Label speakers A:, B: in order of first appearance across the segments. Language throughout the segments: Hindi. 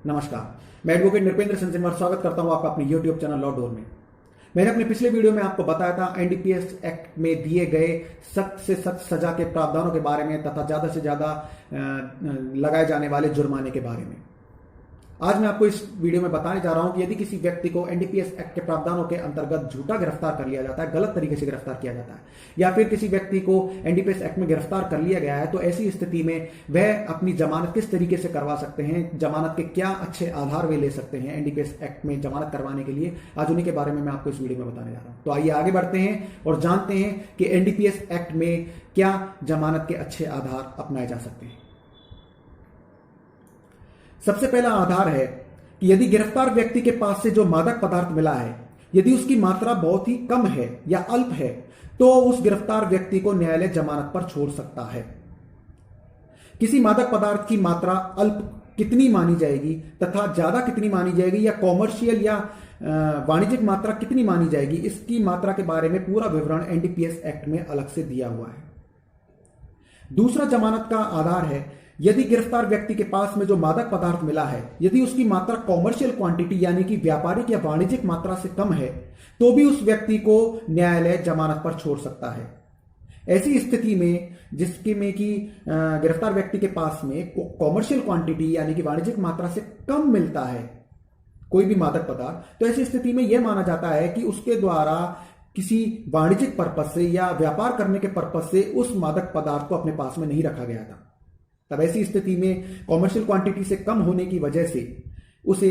A: नमस्कार, मैं एडवोकेट नृपेंद्र संजनवर स्वागत करता हूं आपका अपने YouTube चैनल लॉ डोर में। मैंने अपने पिछले वीडियो में आपको बताया था एनडीपीएस एक्ट में दिए गए सख्त से सख्त सजा के प्रावधानों के बारे में तथा ज्यादा से ज्यादा लगाए जाने वाले जुर्माने के बारे में। आज मैं आपको इस वीडियो में बताने जा रहा हूं कि यदि किसी व्यक्ति को एनडीपीएस एक्ट के प्रावधानों के अंतर्गत झूठा गिरफ्तार कर लिया जाता है, गलत तरीके से गिरफ्तार किया जाता है, या फिर किसी व्यक्ति को एनडीपीएस एक्ट में गिरफ्तार कर लिया गया है, तो ऐसी स्थिति में वह अपनी जमानत किस तरीके से करवा सकते हैं, जमानत के क्या अच्छे आधार वे ले सकते हैं एनडीपीएस एक्ट में जमानत करवाने के लिए। आज उन्हीं के बारे में मैं आपको इस वीडियो में बताने जा रहा हूं। तो आइए आगे बढ़ते हैं और जानते हैं कि एनडीपीएस एक्ट में क्या जमानत के अच्छे आधार अपनाए जा सकते हैं। सबसे पहला आधार है कि यदि गिरफ्तार व्यक्ति के पास से जो मादक पदार्थ मिला है, यदि उसकी मात्रा बहुत ही कम है या अल्प है, तो उस गिरफ्तार व्यक्ति को न्यायालय जमानत पर छोड़ सकता है। किसी मादक पदार्थ की मात्रा अल्प कितनी मानी जाएगी तथा ज्यादा कितनी मानी जाएगी, या कॉमर्शियल या वाणिज्यिक मात्रा कितनी मानी जाएगी, इसकी मात्रा के बारे में पूरा विवरण एनडीपीएस एक्ट में अलग से दिया हुआ है। दूसरा जमानत का आधार है, यदि गिरफ्तार व्यक्ति के पास में जो मादक पदार्थ मिला है, यदि उसकी मात्रा कॉमर्शियल क्वांटिटी यानी कि व्यापारिक या वाणिज्यिक मात्रा से कम है, तो भी उस व्यक्ति को न्यायालय जमानत पर छोड़ सकता है। ऐसी स्थिति में जिसकी में कि गिरफ्तार व्यक्ति के पास में कॉमर्शियल क्वांटिटी यानी कि वाणिज्यिक मात्रा से कम मिलता है कोई भी मादक पदार्थ, तो ऐसी स्थिति में यह माना जाता है कि उसके द्वारा किसी वाणिज्यिक पर्पज से या व्यापार करने के पर्पज से उस मादक पदार्थ को अपने पास में नहीं रखा गया था। तब ऐसी स्थिति में कॉमर्शियल क्वांटिटी से कम होने की वजह से उसे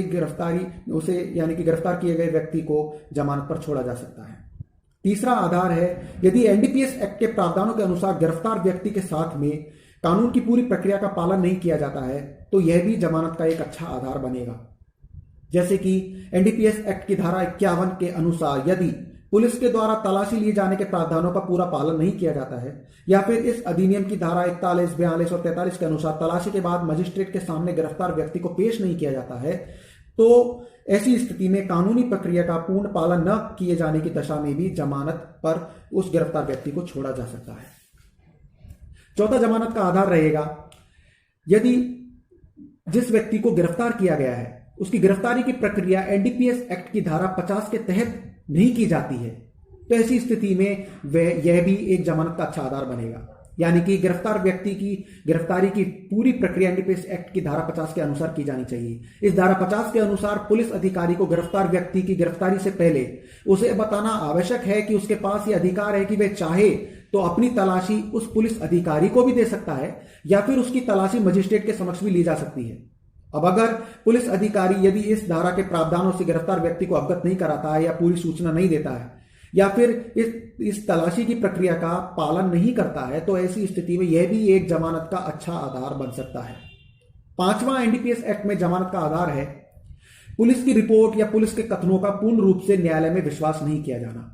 A: यानी कि गिरफ्तार किए गए व्यक्ति को जमानत पर छोड़ा जा सकता है। तीसरा आधार है, यदि एनडीपीएस एक्ट के प्रावधानों के अनुसार गिरफ्तार व्यक्ति के साथ में कानून की पूरी प्रक्रिया का पालन नहीं किया जाता है, तो यह भी जमानत का एक अच्छा आधार बनेगा। जैसे कि एनडीपीएस एक्ट की धारा 51 के अनुसार यदि पुलिस के द्वारा तलाशी लिए जाने के प्रावधानों का पूरा पालन नहीं किया जाता है, या फिर इस अधिनियम की धारा 41, 42 और 43 के अनुसार तलाशी के बाद मजिस्ट्रेट के सामने गिरफ्तार व्यक्ति को पेश नहीं किया जाता है, तो ऐसी स्थिति में कानूनी प्रक्रिया का पूर्ण पालन न किए जाने की दशा में भी जमानत पर उस गिरफ्तार व्यक्ति को छोड़ा जा सकता है। चौथा जमानत का आधार रहेगा, यदि जिस व्यक्ति को गिरफ्तार किया गया है उसकी गिरफ्तारी की प्रक्रिया एनडीपीएस एक्ट की धारा 50 के तहत नहीं की जाती है, तो ऐसी स्थिति में यह भी एक जमानत का अच्छा आधार बनेगा। यानी कि गिरफ्तार व्यक्ति की गिरफ्तारी की पूरी प्रक्रिया एनडीपीएस एक्ट की धारा 50 के अनुसार की जानी चाहिए। इस धारा 50 के अनुसार पुलिस अधिकारी को गिरफ्तार व्यक्ति की गिरफ्तारी से पहले उसे बताना आवश्यक है कि उसके पास यह अधिकार है कि वह चाहे तो अपनी तलाशी उस पुलिस अधिकारी को भी दे सकता है, या फिर उसकी तलाशी मजिस्ट्रेट के समक्ष भी ली जा सकती है। अब अगर पुलिस अधिकारी यदि इस धारा के प्रावधानों से गिरफ्तार व्यक्ति को अवगत नहीं कराता है, या पूरी सूचना नहीं देता है, या फिर इस तलाशी की प्रक्रिया का पालन नहीं करता है, तो ऐसी स्थिति में यह भी एक जमानत का अच्छा आधार बन सकता है। पांचवां एनडीपीएस एक्ट में जमानत का आधार है, पुलिस की रिपोर्ट या पुलिस के कथनों का पूर्ण रूप से न्यायालय में विश्वास नहीं किया जाना।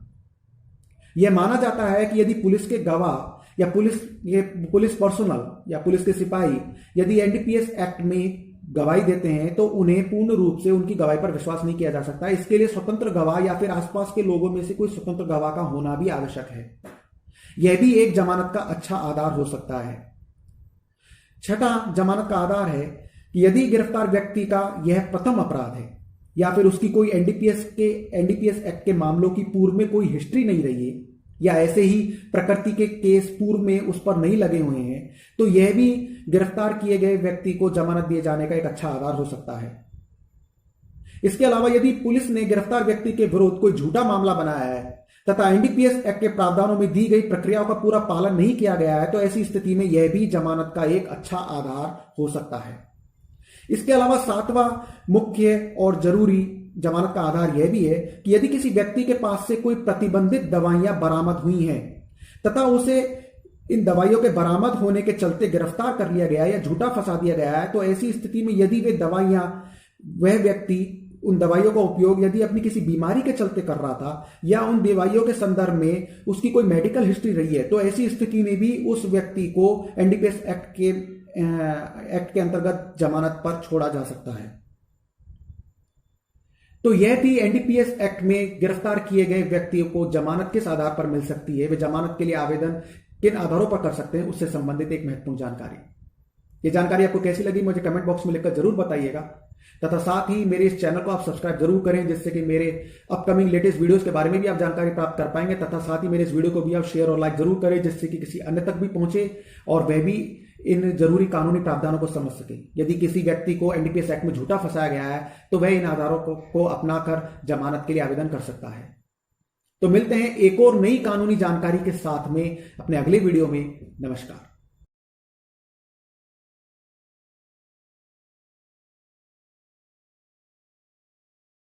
A: यह माना जाता है कि यदि पुलिस के गवाह या पुलिस पर्सनल या पुलिस के सिपाही यदि एनडीपीएस एक्ट में गवाही देते हैं, तो उन्हें पूर्ण रूप से उनकी गवाही पर विश्वास नहीं किया जा सकता। इसके लिए स्वतंत्र गवाह या फिर आसपास के लोगों में से कोई स्वतंत्र गवाह का होना भी आवश्यक है। यह भी एक जमानत का अच्छा आधार हो सकता है। छठा जमानत का आधार है कि यदि गिरफ्तार व्यक्ति का यह प्रथम अपराध है, या फिर उसकी कोई एनडीपीएस एक्ट के मामलों की पूर्व में कोई हिस्ट्री नहीं रही है, या ऐसे ही प्रकृति के केस पूर्व में उस पर नहीं लगे हुए हैं, तो यह भी गिरफ्तार किए गए व्यक्ति को जमानत दिए जाने का एक अच्छा आधार हो सकता है। इसके अलावा यदि पुलिस ने गिरफ्तार व्यक्ति के विरुद्ध कोई झूठा मामला बनाया है तथा एनडीपीएस एक्ट के प्रावधानों में दी गई प्रक्रियाओं का पूरा पालन नहीं किया गया है, तो ऐसी स्थिति में यह भी जमानत का एक अच्छा आधार हो सकता है। इसके अलावा सातवां मुख्य और जरूरी जमानत का आधार यह भी है कि यदि किसी व्यक्ति के पास से कोई प्रतिबंधित दवाइयां बरामद हुई हैं तथा उसे इन दवाइयों के बरामद होने के चलते गिरफ्तार कर लिया गया या झूठा फंसा दिया गया है, तो ऐसी स्थिति में यदि वह व्यक्ति उन दवाइयों का उपयोग यदि अपनी किसी बीमारी के चलते कर रहा था, या उन दवाइयों के संदर्भ में उसकी कोई मेडिकल हिस्ट्री रही है, तो ऐसी स्थिति में भी उस व्यक्ति को एनडीपीएस एक्ट के अंतर्गत जमानत पर छोड़ा जा सकता है। तो यह थी एनडीपीएस एक्ट में गिरफ्तार किए गए व्यक्तियों को जमानत किस आधार पर मिल सकती है, वे जमानत के लिए आवेदन किन आधारों पर कर सकते हैं, उससे संबंधित एक महत्वपूर्ण जानकारी। ये जानकारी आपको कैसी लगी मुझे कमेंट बॉक्स में लिखकर जरूर बताइएगा। तथा साथ ही मेरे इस चैनल को आप सब्सक्राइब जरूर करें, जिससे कि मेरे अपकमिंग लेटेस्ट वीडियोस के बारे में भी आप जानकारी प्राप्त कर पाएंगे। तथा साथ ही मेरे इस वीडियो को भी आप शेयर और लाइक जरूर करें, जिससे कि किसी अन्य तक भी पहुंचे और वह भी इन जरूरी कानूनी प्रावधानों को समझ सके। यदि किसी व्यक्ति को एनडीपीएस एक्ट में झूठा फंसाया गया है तो वह इन आधारों को अपनाकर जमानत के लिए आवेदन कर सकता है। तो मिलते हैं एक और नई कानूनी जानकारी के साथ में अपने अगले वीडियो में। नमस्कार।